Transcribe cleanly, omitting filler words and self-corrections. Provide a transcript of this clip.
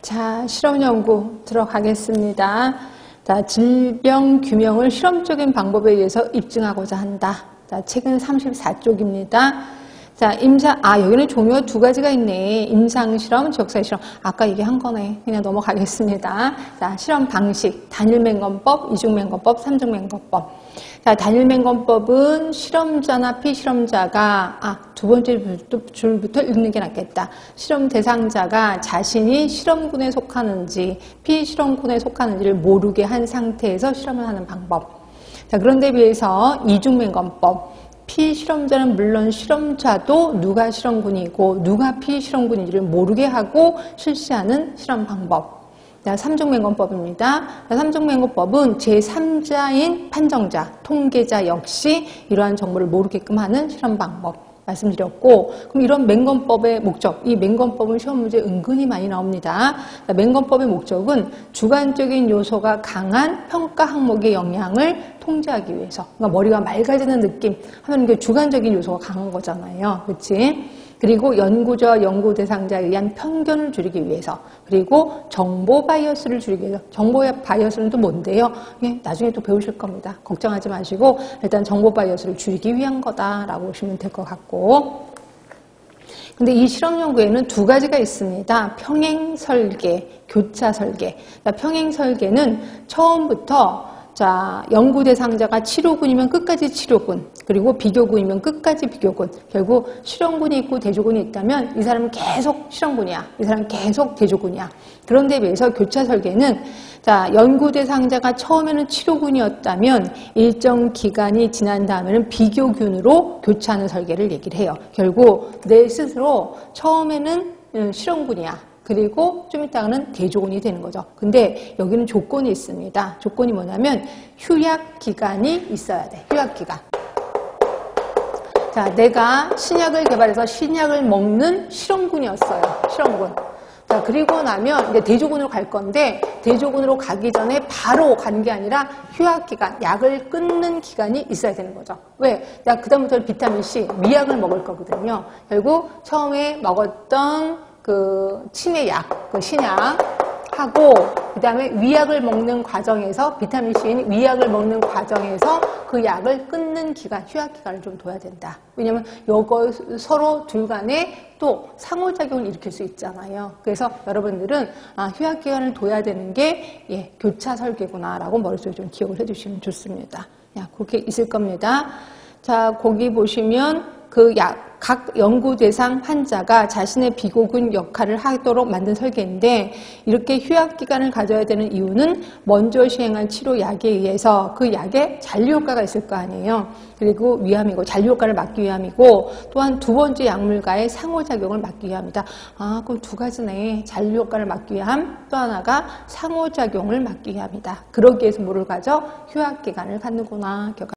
자, 실험 연구 들어가겠습니다. 자, 질병 규명을 실험적인 방법에 의해서 입증하고자 한다. 자, 책은 34쪽입니다. 자, 여기는 종류가 두 가지가 있네. 임상실험, 지역사회 실험. 아까 얘기한 거네. 그냥 넘어가겠습니다. 자, 실험 방식. 단일맹건법, 이중맹건법, 삼중맹건법. 자, 단일맹건법은 실험자나 피실험자가, 두 번째 줄부터 읽는 게 낫겠다. 실험 대상자가 자신이 실험군에 속하는지, 피실험군에 속하는지를 모르게 한 상태에서 실험을 하는 방법. 자, 그런데 비해서 이중맹건법. 피실험자는 물론 실험자도 누가 실험군이고 누가 피실험군인지를 모르게 하고 실시하는 실험 방법. 삼중맹건법입니다. 삼중맹건법은 제3자인 판정자, 통계자 역시 이러한 정보를 모르게끔 하는 실험 방법 말씀드렸고, 그럼 이런 맹건법의 목적, 이 맹건법은 시험 문제에 은근히 많이 나옵니다. 맹건법의 목적은 주관적인 요소가 강한 평가 항목의 영향을 통제하기 위해서, 그러니까 머리가 맑아지는 느낌 하면 이게 주관적인 요소가 강한 거잖아요. 그렇지? 그리고 연구자와 연구 대상자에 의한 편견을 줄이기 위해서, 그리고 정보 바이어스를 줄이기 위해서. 정보 바이어스는 또 뭔데요? 나중에 또 배우실 겁니다. 걱정하지 마시고 일단 정보 바이어스를 줄이기 위한 거다라고 보시면 될 것 같고, 근데 이 실험 연구에는 두 가지가 있습니다. 평행 설계, 교차 설계. 그러니까 평행 설계는 처음부터 연구 대상자가 치료군이면 끝까지 치료군, 그리고 비교군이면 끝까지 비교군. 결국 실험군이 있고 대조군이 있다면 이 사람은 계속 실험군이야, 이 사람은 계속 대조군이야. 그런데 비해서 교차 설계는 연구 대상자가 처음에는 치료군이었다면 일정 기간이 지난 다음에는 비교균으로 교차하는 설계를 얘기를 해요. 결국 내 스스로 처음에는 실험군이야, 그리고 좀 이따가는 대조군이 되는 거죠. 근데 여기는 조건이 있습니다. 조건이 뭐냐면 휴약 기간이 있어야 돼. 휴약 기간. 자, 내가 신약을 개발해서 신약을 먹는 실험군이었어요. 실험군. 자, 그리고 나면 이제 대조군으로 갈 건데, 대조군으로 가기 전에 바로 가는 게 아니라 휴약 기간, 약을 끊는 기간이 있어야 되는 거죠. 왜? 내가 그다음부터 비타민C, 미약을 먹을 거거든요. 결국 처음에 먹었던 치매약, 신약하고, 그 다음에 위약을 먹는 과정에서, 비타민C인 위약을 먹는 과정에서 그 약을 끊는 기간, 휴약 기간을 좀 둬야 된다. 왜냐면 이거 서로 둘 간에 또 상호작용을 일으킬 수 있잖아요. 그래서 여러분들은 휴약 기간을 둬야 되는 게 교차 설계구나라고 머릿속에 좀 기억을 해주시면 좋습니다. 그렇게 있을 겁니다. 자, 거기 보시면 각 연구 대상 환자가 자신의 비교군 역할을 하도록 만든 설계인데, 이렇게 휴약 기간을 가져야 되는 이유는 먼저 시행한 치료약에 의해서 그 약에 잔류 효과가 있을 거 아니에요. 그리고 위함이고, 잔류 효과를 막기 위함이고, 또한 두 번째 약물과의 상호작용을 막기 위함이다. 그럼 두 가지네. 잔류 효과를 막기 위함, 또 하나가 상호작용을 막기 위함이다. 그러기 위해서 뭐를 가져? 휴약 기간을 갖는구나.